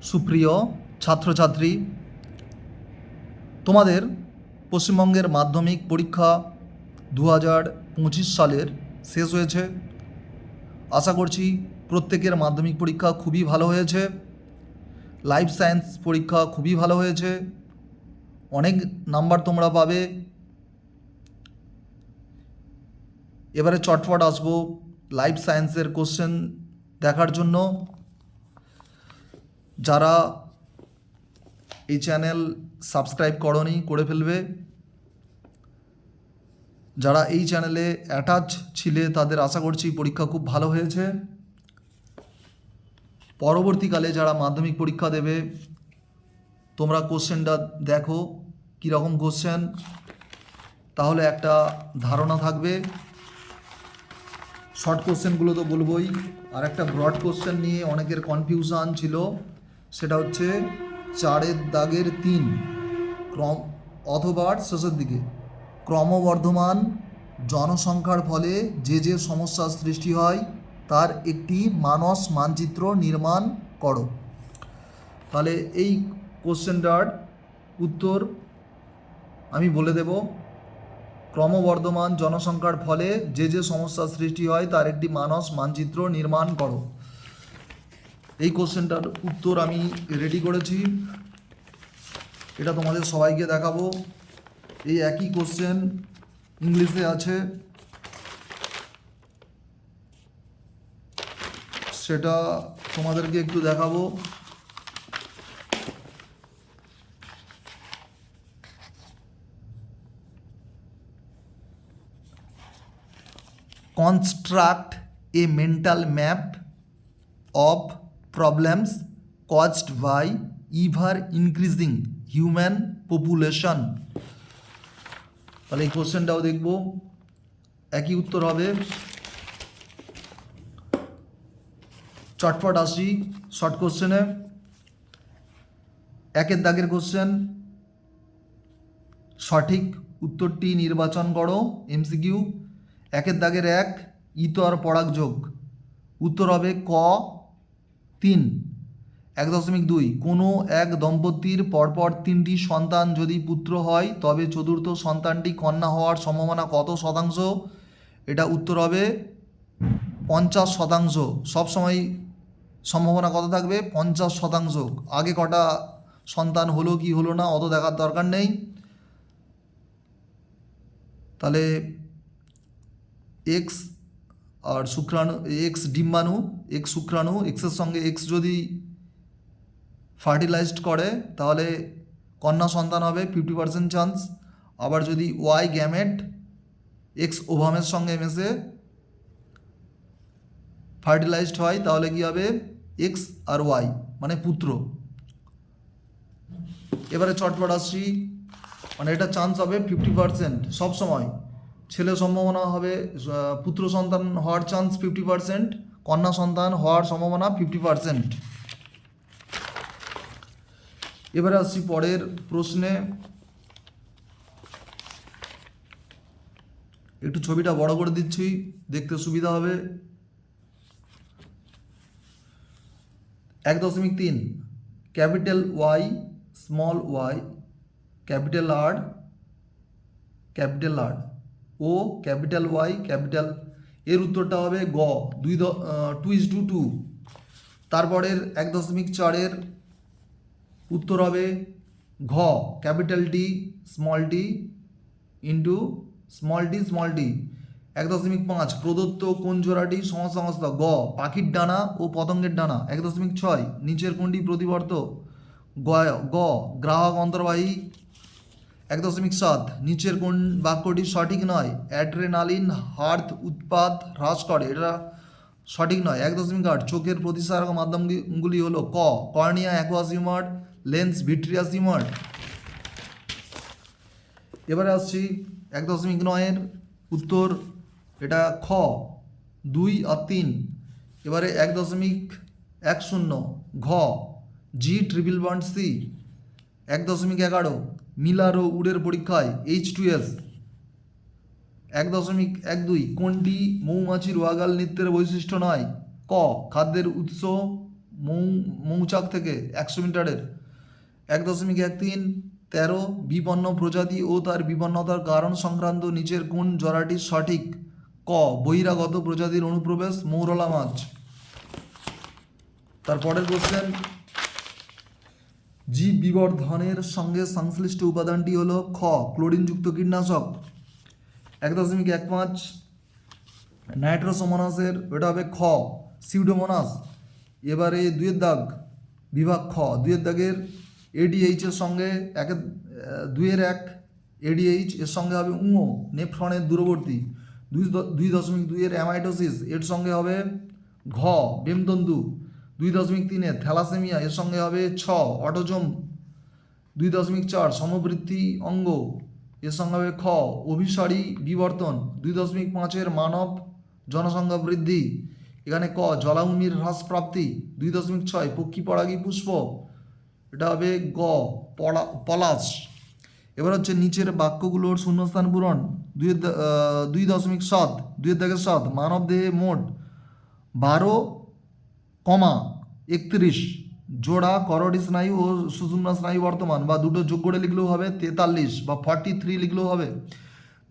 সুপ্রিয় ছাত্রছাত্রী, তোমাদের পশ্চিমবঙ্গের মাধ্যমিক পরীক্ষা 2025 সালের শেষ হয়েছে। আশা করছি প্রত্যেকের মাধ্যমিক পরীক্ষা খুবই ভালো হয়েছে। লাইফ সায়েন্স পরীক্ষা খুবই ভালো হয়েছে, অনেক নাম্বার তোমরা পাবে। এবারে চটপট আসবো লাইফ সায়েন্সের কোশ্চেন দেখার জন্য। যারা এই চ্যানেল সাবস্ক্রাইব করনি করে ফেলবে। যারা এই চ্যানেলে অ্যাটাচ ছিলে তাদের আশা করছি পরীক্ষা খুব ভালো হয়েছে। পরবর্তীকালে যারা মাধ্যমিক পরীক্ষা দেবে তোমরা কোশ্চেনটা দেখো কীরকম কোশ্চেন, তাহলে একটা ধারণা থাকবে। শর্ট কোশ্চেনগুলো তো বলবোই, আর একটা ব্রড কোশ্চেন নিয়ে অনেকের কনফিউশন ছিল, সেটা হচ্ছে 4-3 ক্রম অথবা শেষের দিকে ক্রমবর্ধমান জনসংখ্যার ফলে যে যে সমস্যার সৃষ্টি হয় তার একটি মানস মানচিত্র নির্মাণ করো। তাহলে এই কোশ্চেনটার উত্তর আমি বলে দেব। ক্রমবর্ধমান জনসংখ্যার ফলে যে যে সমস্যার সৃষ্টি হয় তার একটি মানস মানচিত্র নির্মাণ করো। এই কোশ্চেনটার উত্তর আমি রেডি করেছি, এটা তোমাদের সবাইকে দেখাবো। এই একই কোশ্চেন ইংলিশে আছে, সেটা তোমাদেরকে একটু দেখাবো। Construct a mental map of problems caused by ever increasing human population। তাহলে এই কোশ্চেনটাও দেখব, একই উত্তর হবে। চটপট আসি শর্ট কোশ্চেনে। একের দাগের কোশ্চেন, সঠিক উত্তরটি নির্বাচন করো। এমসিকিউ। একের দাগের 1, ইতর পরাগ যোগ। উত্তর হবে ক 3। 1.2, কোনো এক দম্পতির পরপর 3টি সন্তান যদি পুত্র হয় তবে চতুর্থ সন্তানটি কন্যা হওয়ার সম্ভাবনা কত শতাংশ? এটা উত্তর হবে 50%। সবসময় সম্ভাবনা কত থাকবে? 50%। আগে কটা সন্তান হলো কি হলো না অত দেখার দরকার নেই। তাহলে এক্স আর শুক্রাণু, এক্স ডিম্বাণু, এক্স শুক্রাণু, এক্সের সঙ্গে এক্স যদি ফার্টিলাইজড করে তাহলে কন্যা সন্তান হবে 50% চান্স। আবার যদি ওয়াই গ্যামেট এক্স ওভামের সঙ্গে মিশে ফার্টিলাইজড হয় তাহলে কি হবে? এক্স আর ওয়াই মানে পুত্র। এবারে চটপট আসছি, মানে এটা চান্স হবে 50% সবসময়। ছেলে সম্ভাবনা হবে, পুত্র সন্তান হওয়ার চান্স 50%, কন্যা সন্তান হওয়ার সম্ভাবনা 50%। এবারে আসছি পরের প্রশ্নে। একটু ছবিটা বড় করে দিচ্ছি, দেখতে সুবিধা হবে। 1.3 capital Y small Y capital R ও ক্যাপিটাল ওয়াই ক্যাপিটাল, এর উত্তরটা হবে গ 2:2। তারপরের 1.4-এর উত্তর হবে ঘ capital T small tea into small tea. 1.5 প্রদত্ত কোন জোড়াটি সমসংস্থ? গ পাখির ডানা ও পতঙ্গের ডানা। 1.6 নিচের কোনটি প্রতিবর্ত? গ গ্রাহক অন্তর্বাহী। 1.7 নিচের কোন বাক্যটি সঠিক নয়? অ্যাড্রেনালিন হার্ট উৎপাদ হ্রাস করে, এটা সঠিক নয়। 1.8 চোখের প্রতিসারক মাধ্যমগুলি হলো ক cornea aqueous humour, lens vitreous humour. এবারে আসছি 1.9-এর উত্তর, এটা খ 2 আর 3। এবারে 1.10 ঘ জি ট্রিপল বন্ড সি। 1.11 মিলার ও উডের পরীক্ষায় H2S। 1.12 কোনটি মৌমাছির ওয়াগাল নৃত্যের বৈশিষ্ট্য নয়? ক খাদ্যের উৎস মৌচাক থেকে 100 মিটারের। 1.13 13 বিপন্ন প্রজাতি ও তার বিপন্নতার কারণ সংক্রান্ত নিচের কোন জোড়াটি সঠিক? ক বহিরাগত প্রজাতির অনুপ্রবেশ, মৌরলা মাছ। তারপরের কোশ্চেন, জীব বিবর্ধনের সঙ্গে সংশ্লিষ্ট উপাদানটি হলো খ ক্লোরিনযুক্ত কীটনাশক। 1.15 নাইট্রোসোমোনাসের ওটা হবে খ সিউডোমোনাস। এবারে 2 দাগ বিভাগ খ, 2 দাগের এডিএইচ এর সঙ্গে 2-1 এডিএইচ এর সঙ্গে হবে উঁও নেফ্রনের দূরবর্তী। 2.2 অ্যামাইটোসিস এর সঙ্গে হবে ঘ বেমতন্তু। 2.3 থ্যালাসেমিয়া এর সঙ্গে হবে ছ অটোজোম। 2.4 সমবৃত্তি অঙ্গ এর সঙ্গে হবে খ অভিসারী বিবর্তন। 2.5 মানব জনসংখ্যা বৃদ্ধি, এখানে ক জলাভূমির হ্রাস প্রাপ্তি। 2.6 পক্ষী পরাগী পুষ্প, এটা হবে গ পলাশ। এবার হচ্ছে নিচের বাক্যগুলোর শূন্যস্থান পূরণ। 2.7 2-7 মানব দেহে মোট 12,31 জোড়া করোটি স্নায়ু ও সুষুম্না স্নায়ু বর্তমান, বা দুটো যোগ করে লিখলেও হবে 43 বা 43 লিখলেও হবে।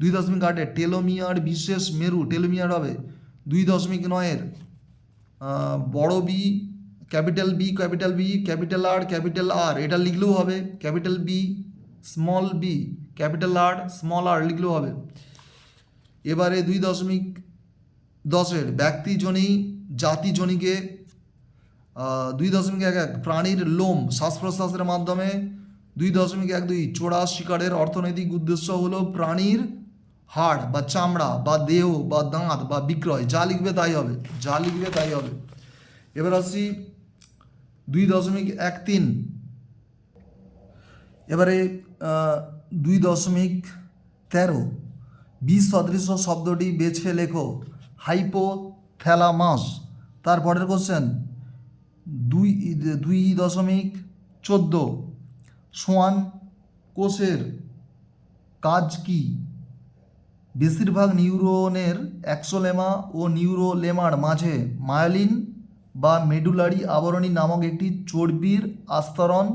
2.8 টেলোমিয়ার বিশেষ মেরু, টেলোমিয়ার হবে। 2.9 বড় B capital B capital B capital R capital R এটা লিখলেও হবে। Capital B small B capital R small R লিখলেও হবে। এবারে 2.10 ব্যক্তিজনী জাতিজনীকে। 2.11 প্রাণীর লোম শ্বাস প্রশ্বাসের মাধ্যমে। 2.12 চোরা শিকারের অর্থনৈতিক উদ্দেশ্য হলো প্রাণীর হাড় বা চামড়া বা দেহ বা দাঁত বা বিক্রয়। যা লিখবে তাই হবে, যা লিখবে তাই হবে। এবার আসছি 2.13। এবারে 2.13 বিষ সদৃশ্য শব্দটি বেছে লেখো। হাইপোথ্যালামাস। তারপরের কোশ্চেন 2.14 সোয়ান কোষের কাজ কি? বেশিরভাগ নিউরনের অ্যাক্সোলেমা ও নিউরোলেমার মাঝে মায়োলিন বা মেডুলারি আবরণী নামক একটি চর্বির আস্তরণ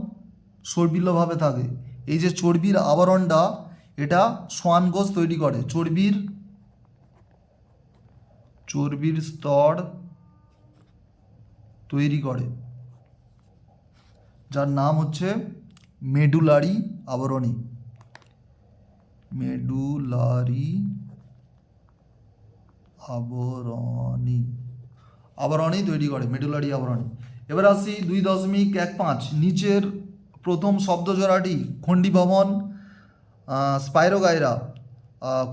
সর্পিলভাবে থাকে। এই যে চর্বির আবরণটা, এটা সোয়ান কোষ তৈরি করে। চর্বির স্তর তৈরি করে, যার নাম হচ্ছে মেডুলারি আবরণী। মেডুলারি আবরণী তৈরি করে, মেডুলারি আবরণী। এবার আসি 2.15 নিচের প্রথম শব্দ জোড়াটি খণ্ডীভবন, স্পাইরোগাইরা,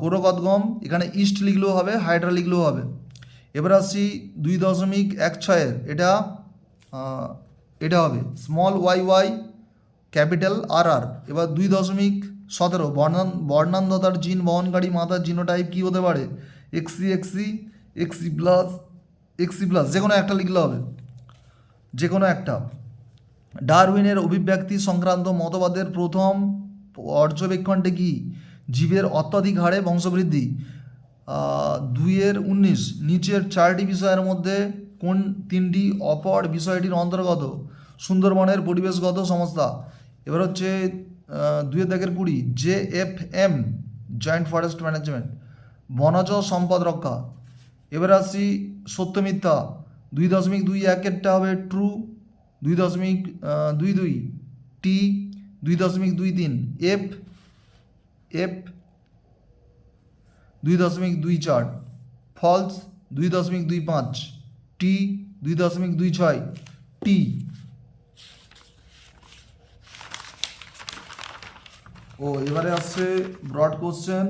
কোরকদগম, এখানে ইস্ট লিখলেও হবে, হাইড্রা লিখলেও হবে। এবার আসছি 2.16 এটা হবে small Y Y capital R R. এবার 2.17 বর্ণান্ধতার জিন বহনকারী মাতার জিনোটাইপ কী হতে পারে? এক্সি প্লাস যে কোনো একটা লিখলে হবে, যে কোনো একটা। ডারউইনের অভিব্যক্তি সংক্রান্ত মতবাদের প্রথম পর্যবেক্ষণটি কি? জীবের অত্যধিক হারে বংশবৃদ্ধি। 2.19 নিচের 4টি বিষয়ের মধ্যে কোন 3টি অপর বিষয়টির অন্তর্গত? সুন্দরবনের পরিবেশগত সমস্যা। এবার হচ্ছে 2.20 JFM জয়েন্ট ফরেস্ট ম্যানেজমেন্ট, বনজ সম্পদ রক্ষা। এবার আসছি সত্য মিথ্যা। 2.21 হবে ট্রু। 2.22 টি। 2.23 এফ। 2.24 ফলস। 2.25 টি। 2.26 টি। এবারে আসছে ব্রড কোশ্চেন।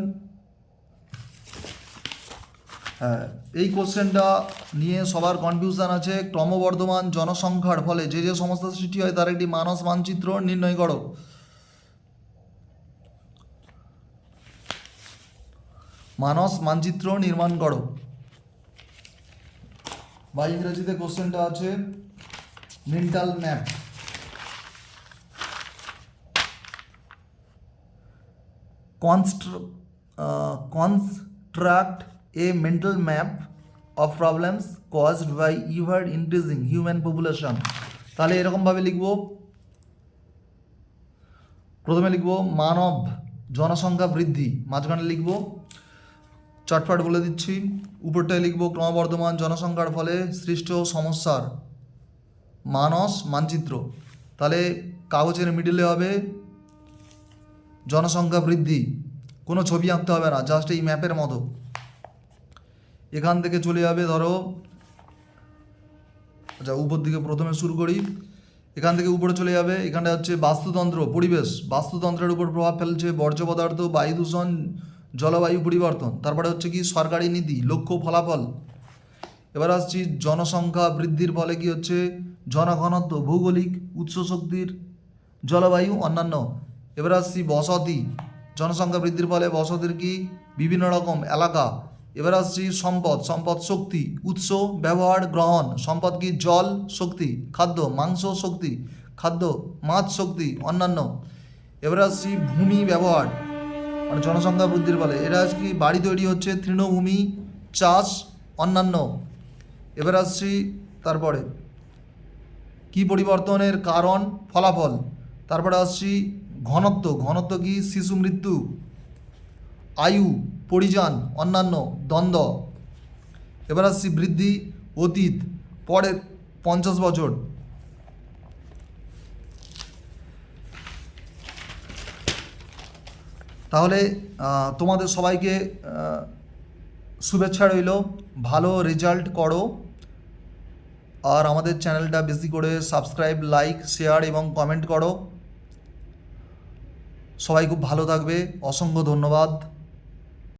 হ্যাঁ, এই কোশ্চেনটা নিয়ে সবার কনফিউশন আছে। ক্রমবর্ধমান জনসংখ্যার ফলে যে যে সমস্যা সৃষ্টি হয় তার একটি মানস মানচিত্র নির্ণয় করো। মানস মানচিত্র নির্মাণ করো। বা ইংরেজিতে কোশ্চেনটা আছে mental map. construct a mental map of problems caused by ever increasing human population. তাহলে এরকমভাবে লিখব, প্রথমে লিখব মানব জনসংখ্যা বৃদ্ধি, মাঝখানে লিখব চটপট বলে দিচ্ছি, উপরটায় লিখব ক্রমবর্ধমান জনসংখ্যার ফলে সৃষ্ট সমস্যার মানস মানচিত্র। তাহলে কাগজের মিডিলে হবে জনসংখ্যা বৃদ্ধি, কোনো ছবি আঁকতে হবে না, জাস্ট এই ম্যাপের মতো। এখান থেকে চলে যাবে ধরো, আচ্ছা উপর দিকে প্রথমে শুরু করি, এখান থেকে উপরে চলে যাবে, এখানটা হচ্ছে বাস্তুতন্ত্র পরিবেশ, বাস্তুতন্ত্রের উপর প্রভাব ফেলছে বর্জ্য পদার্থ, বায়ু দূষণ, জলবায়ু পরিবর্তন। তারপরে হচ্ছে কি সরকারি নীতি, লক্ষ্য, ফলাফল। এবার আসছি জনসংখ্যা বৃদ্ধির ফলে কি হচ্ছে, জনঘনত্ব, ভৌগোলিক, উৎস শক্তির, জলবায়ু, অন্যান্য। এবার আসছি বসতি, জনসংখ্যা বৃদ্ধির ফলে বসতির কি বিভিন্ন রকম এলাকা। এবার আসছি সম্পদ, সম্পদ শক্তি, উৎস, ব্যবহার, গ্রহণ। সম্পদ কি জল, শক্তি, খাদ্য, মাংস, শক্তি, খাদ্য, মাছ, শক্তি, অন্যান্য। এবার আসছি ভূমি ব্যবহার, মানে জনসংখ্যা বৃদ্ধির ফলে এরা কি বাড়ি তৈরি হচ্ছে, তৃণভূমি, চাষ, অন্যান্য। এবার আসছি তারপরে কি পরিবর্তনের কারণ, ফলাফল। তারপরে আসছি ঘনত্ব, ঘনত্ব কি শিশু মৃত্যু, আয়ু, পরিযান, অন্যান্য, দ্বন্দ্ব। এবার আসছি বৃদ্ধি, অতীত, পরের 50 বছর। তাহলে তোমাদের সবাইকে শুভেচ্ছা রইল, ভালো রেজাল্ট করো, আর আমাদের চ্যানেলটা বেশি করে সাবস্ক্রাইব, লাইক, শেয়ার এবং কমেন্ট করো। সবাই খুব ভালো থাকবে, অসংখ্য ধন্যবাদ।